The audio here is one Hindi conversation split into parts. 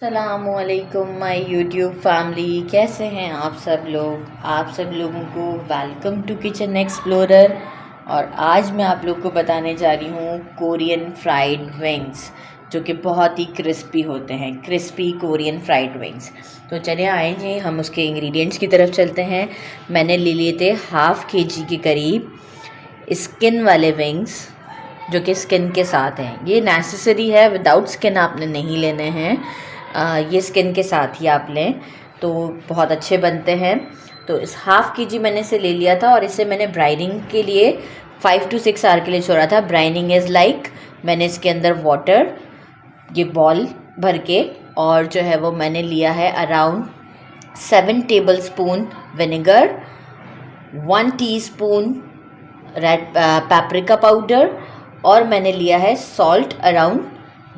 अस्सलामुअलैकुम माय यूट्यूब फैमिली, कैसे हैं आप सब लोग। आप सब लोगों को वेलकम टू किचन एक्सप्लोरर। और आज मैं आप लोग को बताने जा रही हूँ कोरियन फ्राइड विंग्स, जो कि बहुत ही क्रिस्पी होते हैं, क्रिस्पी कोरियन फ्राइड विंग्स। तो चलिए आइए हम उसके इंग्रेडिएंट्स की तरफ चलते हैं। मैंने ले लिए थे ½ kg के करीब स्किन वाले विंग्स, जो कि स्किन के साथ हैं। ये नेसेसरी है, विदाउट स्किन आपने नहीं लेने हैं। ये स्किन के साथ ही आप लें तो बहुत अच्छे बनते हैं। तो इस ½ kg मैंने इसे ले लिया था और इसे मैंने ब्राइनिंग के लिए 5 to 6 आवर के लिए छोड़ा था। ब्राइनिंग इज़ लाइक मैंने इसके अंदर वाटर, ये बॉल भर के, और जो है वो मैंने लिया है around 7 tablespoon vinegar, 1 teaspoon red paprika powder, और मैंने लिया है सॉल्ट अराउंड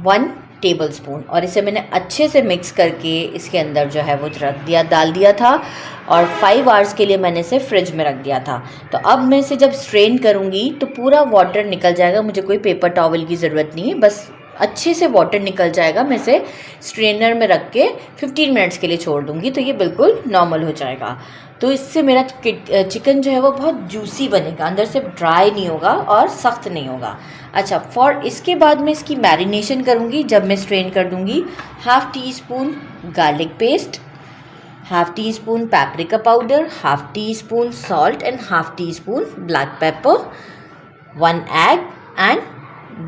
1 टेबलस्पून। और इसे मैंने अच्छे से मिक्स करके इसके अंदर जो है वो डाल दिया था और 5 आवर्स के लिए मैंने इसे फ्रिज में रख दिया था। तो अब मैं इसे जब स्ट्रेन करूँगी तो पूरा वाटर निकल जाएगा। मुझे कोई पेपर टॉवल की ज़रूरत नहीं है, बस अच्छे से वाटर निकल जाएगा। मैं इसे स्ट्रेनर में रख के 15 मिनट्स के लिए छोड़ दूँगी तो ये बिल्कुल नॉर्मल हो जाएगा। तो इससे मेरा चिकन जो है वो बहुत जूसी बनेगा, अंदर से ड्राई नहीं होगा और सख्त नहीं होगा। अच्छा, इसके बाद मैं इसकी मैरिनेशन करूँगी। जब मैं स्ट्रेन कर दूँगी, ½ teaspoon garlic paste, ½ teaspoon paprika powder, ½ teaspoon salt and ½ teaspoon black pepper, 1 egg and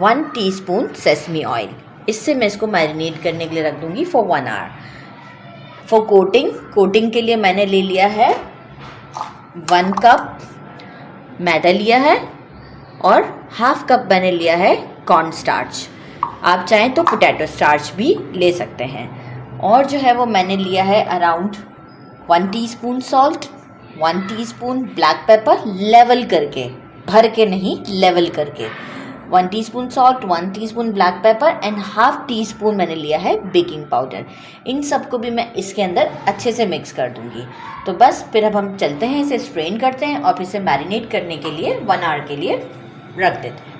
1 teaspoon sesame oil. इससे मैं इसको मैरिनेट करने के लिए रख दूँगी फॉर 1 आवर। फॉर कोटिंग के लिए मैंने ले लिया है 1 कप मैदा लिया है और ½ कप मैंने लिया है कॉर्न स्टार्च। आप चाहें तो पोटैटो स्टार्च भी ले सकते हैं। और जो है वो मैंने लिया है around 1 teaspoon salt, 1 teaspoon black pepper, level करके, भर के नहीं, लेवल करके। 1 teaspoon salt, 1 teaspoon black pepper and ½ teaspoon मैंने लिया है बेकिंग पाउडर। इन सबको भी मैं इसके अंदर अच्छे से मिक्स कर दूंगी। तो बस फिर अब हम चलते हैं, इसे स्ट्रेन करते हैं और फिर इसे मैरिनेट करने के लिए 1 आवर के लिए रख देते हैं।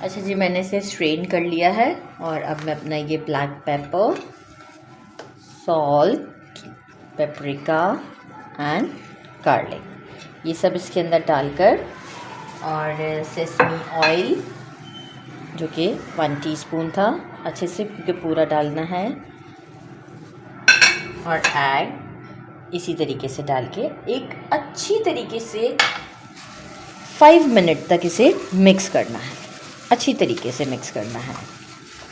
अच्छा जी, मैंने इसे स्ट्रेन कर लिया है और अब मैं अपना ये black pepper, salt, paprika and garlic, ये सब इसके अंदर डालकर, और सेसमी ऑयल जो कि 1 टीस्पून था, अच्छे से क्योंकि पूरा डालना है, और एग इसी तरीके से डाल के एक अच्छी तरीके से 5 मिनट तक इसे मिक्स करना है। अच्छी तरीके से मिक्स करना है,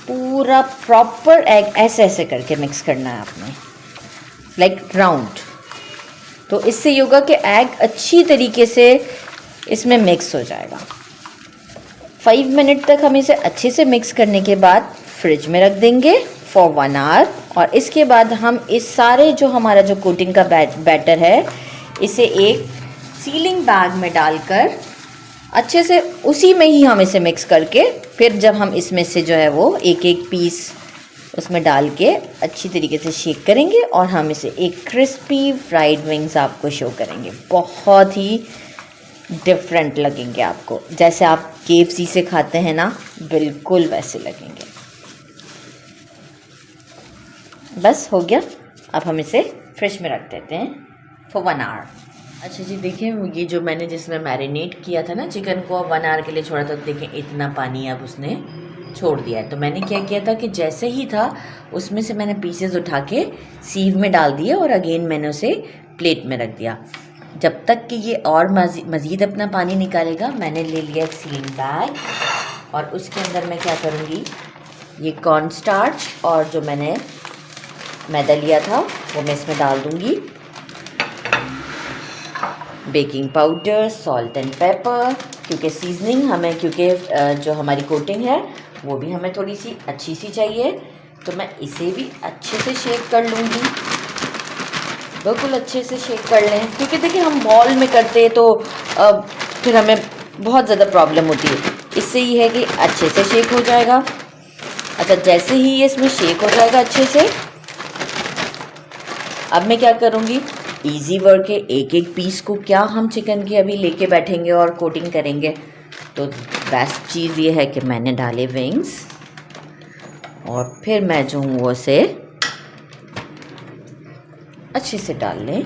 पूरा प्रॉपर एग ऐसे ऐसे करके मिक्स करना है आपने, लाइक राउंड। तो इससे ये होगा कि एग अच्छी तरीके से इसमें मिक्स हो जाएगा। 5 मिनट तक हम इसे अच्छे से मिक्स करने के बाद फ्रिज में रख देंगे फॉर 1 आवर। और इसके बाद हम इस सारे जो हमारा जो कोटिंग का बैटर है, इसे एक सीलिंग बैग में डालकर अच्छे से उसी में ही हम इसे मिक्स करके, फिर जब हम इसमें से जो है वो एक एक पीस उसमें डाल के अच्छी तरीके से शेक करेंगे और हम इसे एक क्रिस्पी फ्राइड विंग्स आपको शो करेंगे। बहुत ही डिफरेंट लगेंगे आपको, जैसे आप KFC से खाते हैं ना, बिल्कुल वैसे लगेंगे। बस हो गया, अब हम इसे फ्रिज में रख देते हैं फॉर 1 आवर। अच्छा जी, देखिए ये जो मैंने जिसमें मैरिनेट किया था ना चिकन को, 1 आवर के लिए छोड़ा था, तो देखिए इतना पानी अब उसने छोड़ दिया है। तो मैंने क्या किया था कि जैसे ही था उसमें से मैंने पीसेस उठा के सीव में डाल दिए और अगेन मैंने उसे प्लेट में रख दिया जब तक कि ये और मज़ीद अपना पानी निकालेगा। मैंने ले लिया एक सीलिंग बैग और उसके अंदर मैं क्या करूँगी, ये कॉर्न स्टार्च और जो मैंने मैदा लिया था वो मैं इसमें डाल दूँगी, baking powder, salt and paper, क्योंकि सीजनिंग हमें, क्योंकि जो हमारी कोटिंग है वो भी हमें थोड़ी सी अच्छी सी चाहिए। तो मैं इसे भी अच्छे से शेक कर लूँगी, बिल्कुल अच्छे से शेक कर लें, क्योंकि देखिए हम बॉल में करते हैं तो फिर हमें बहुत ज़्यादा प्रॉब्लम होती है। इससे ये है कि अच्छे से शेक हो जाएगा। अच्छा, जैसे ही ये इसमें शेक हो जाएगा अच्छे से, अब मैं क्या करूँगी, इजी वर्क है, एक एक पीस को क्या हम चिकन की अभी लेके बैठेंगे और कोटिंग करेंगे। तो बेस्ट चीज़ ये है कि मैंने डाले विंग्स और फिर मैं जो हूँ वो उसे अच्छे से डाल लें।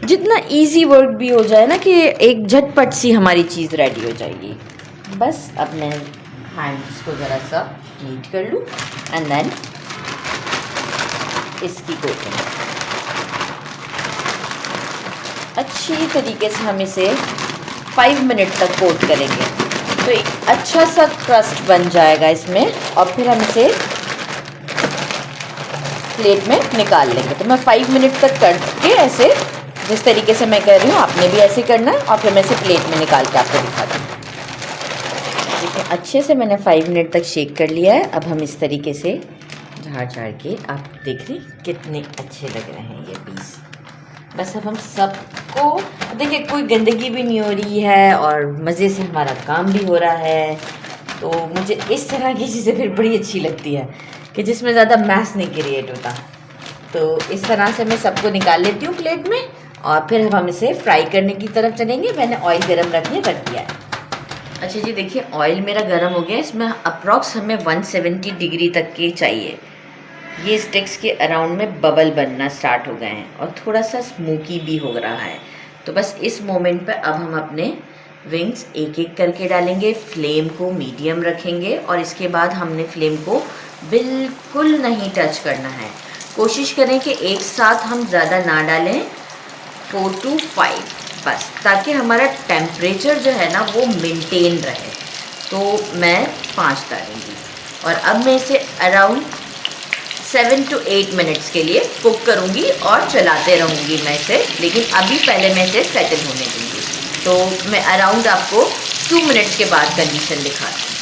जितना इजी वर्क भी हो जाए ना कि एक झटपट सी हमारी चीज़ रेडी हो जाएगी। बस अब मैं हैंड्स को ज़रा सा नीट कर लूँ एंड देन इसकी कोटिंग अच्छी तरीके से हम इसे 5 मिनट तक कोट करेंगे तो एक अच्छा सा क्रस्ट बन जाएगा इसमें, और फिर हम इसे प्लेट में निकाल लेंगे। तो मैं 5 मिनट तक करके ऐसे जिस तरीके से मैं कर रही हूँ आपने भी ऐसे करना है, और फिर मैं इसे प्लेट में निकाल के आपको दिखाती हूँ। देखिए अच्छे से मैंने 5 मिनट तक शेक कर लिया है। अब हम इस तरीके से झाड़ झाड़ के, आप देख रहे हैं कितने अच्छे लग रहे हैं ये पीस। बस अब हम सबको देखिए, कोई गंदगी भी नहीं हो रही है और मज़े से हमारा काम भी हो रहा है। तो मुझे इस तरह की चीज़ें फिर बड़ी अच्छी लगती है कि जिसमें ज़्यादा मैस नहीं क्रिएट होता। तो इस तरह से मैं सबको निकाल लेती हूँ प्लेट में, और फिर हम इसे फ्राई करने की तरफ चलेंगे। मैंने ऑयल गरम रखने रख दिया है। अच्छा जी देखिए, ऑयल मेरा गरम हो गया। इसमें अप्रॉक्स हमें 170 डिग्री तक के चाहिए। ये स्टिक्स के अराउंड में बबल बनना स्टार्ट हो गए हैं और थोड़ा सा स्मोकी भी हो रहा है। तो बस इस मोमेंट पे अब हम अपने विंग्स एक एक करके डालेंगे। फ्लेम को मीडियम रखेंगे और इसके बाद हमने फ्लेम को बिल्कुल नहीं टच करना है। कोशिश करें कि एक साथ हम ज़्यादा ना डालें, 4 to 5 बस, ताकि हमारा टेम्परेचर जो है ना वो मेंटेन रहे। तो मैं 5 डालूँगी और अब मैं इसे अराउंड 7 to 8 मिनट्स के लिए कुक करूँगी और चलाते रहूँगी मैं इसे। लेकिन अभी पहले मैं इसे सेटल होने दूँगी। तो मैं अराउंड आपको 2 मिनट्स के बाद कंडीशन दिखाती हूँ।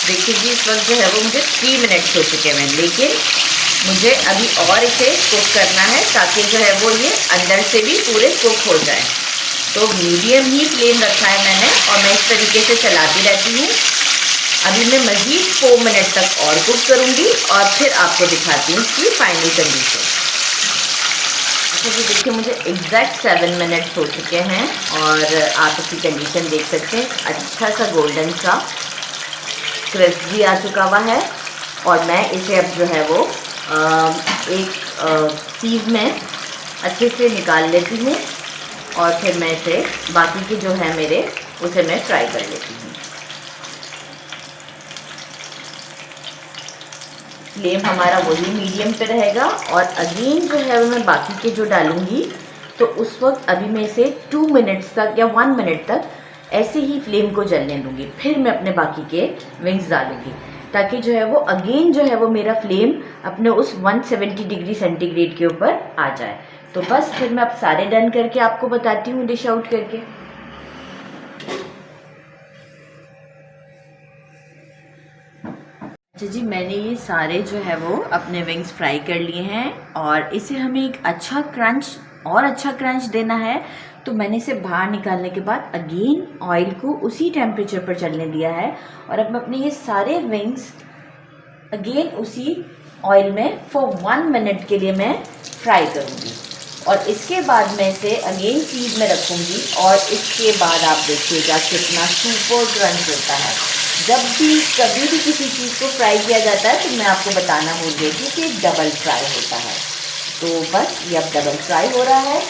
देखिए जी इस वक्त जो है वो मुझे 3 मिनट्स हो चुके हैं, लेकिन मुझे अभी और इसे कुक करना है ताकि जो है वो ये अंदर से भी पूरे कुक हो जाए। तो मीडियम ही फ्लेम रखा है मैंने और मैं इस तरीके से चलाती रहती हूँ। अभी मैं मज़ीद 4 मिनट तक और कुक करूँगी और फिर आपको दिखाती हूँ इसकी फाइनल कंडीशन। अच्छा जी देखिए, मुझे एग्जैक्ट 7 मिनट्स हो चुके हैं और आप इसकी कंडीशन देख सकते हैं। अच्छा सा गोल्डन सा क्रिस्प भी आ चुका हुआ है और मैं इसे अब जो है वो एक सीव में अच्छे से निकाल लेती हूँ और फिर मैं इसे बाकी के जो है मेरे उसे मैं फ्राई कर लेती हूँ। फ्लेम हमारा वही मीडियम पे रहेगा और अगेन जो है वो मैं बाकी के जो डालूँगी तो उस वक्त अभी मैं इसे 2 मिनट्स तक या 1 मिनट तक ऐसे ही फ्लेम को जलने दूँगी। फिर मैं अपने बाकी के विंग्स डालूँगी ताकि जो है वो अगेन जो है वो मेरा फ्लेम अपने उस 170 डिग्री सेंटीग्रेड के ऊपर आ जाए। तो बस फिर मैं अब सारे डन करके आपको बताती हूँ डिश आउट करके। अच्छा जी, मैंने ये सारे जो है वो अपने विंग्स फ्राई कर लिए हैं और इसे हमें एक अच्छा क्रंच देना है। तो मैंने इसे बाहर निकालने के बाद अगेन ऑयल को उसी टेम्परेचर पर चलने दिया है और अब मैं अपने ये सारे विंग्स अगेन उसी ऑयल में फॉर 1 मिनट के लिए मैं फ्राई करूँगी और इसके बाद मैं इसे अगेन फ्रीज में रखूँगी और इसके बाद आप देखिएगा कितना सुपर क्रंच होता है। जब भी कभी भी किसी चीज़ को फ्राई किया जाता है तो मैं आपको बताना भूल गई थी कि डबल फ्राई होता है। तो बस ये अब डबल फ्राई हो रहा है।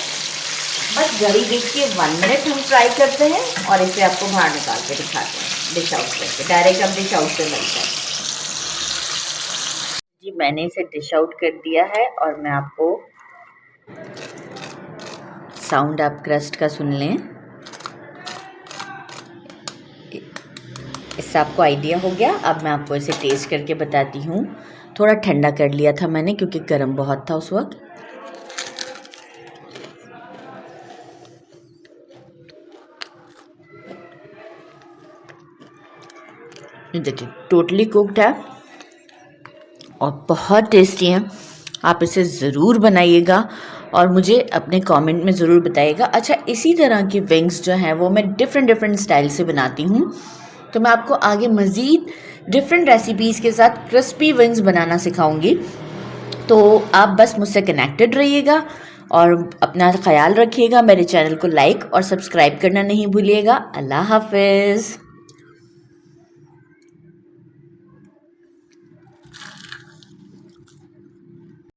बस घड़ी देखिए 1 मिनट हम फ्राई करते हैं और इसे आपको बाहर निकाल के दिखाते हैं डिश आउट करके। डायरेक्ट अब डिश आउट पे मिलता है जी। मैंने इसे डिश आउट कर दिया है और मैं आपको साउंड आप क्रस्ट का सुन लें, इससे आपको आइडिया हो गया। अब मैं आपको इसे टेस्ट करके बताती हूँ। थोड़ा ठंडा कर लिया था मैंने क्योंकि गर्म बहुत था उस वक्त। देखिए टोटली कुक्ड है और बहुत टेस्टी है। आप इसे ज़रूर बनाइएगा और मुझे अपने कमेंट में ज़रूर बताइएगा। अच्छा, इसी तरह की विंग्स जो हैं वो मैं डिफरेंट स्टाइल से बनाती हूँ, तो मैं आपको आगे मज़ीद डिफरेंट रेसिपीज़ के साथ क्रिस्पी विंग्स बनाना सिखाऊंगी। तो आप बस मुझसे कनेक्टेड रहिएगा और अपना ख्याल रखिएगा। मेरे चैनल को लाइक और सब्सक्राइब करना नहीं भूलिएगा। अल्लाह हाफिज़।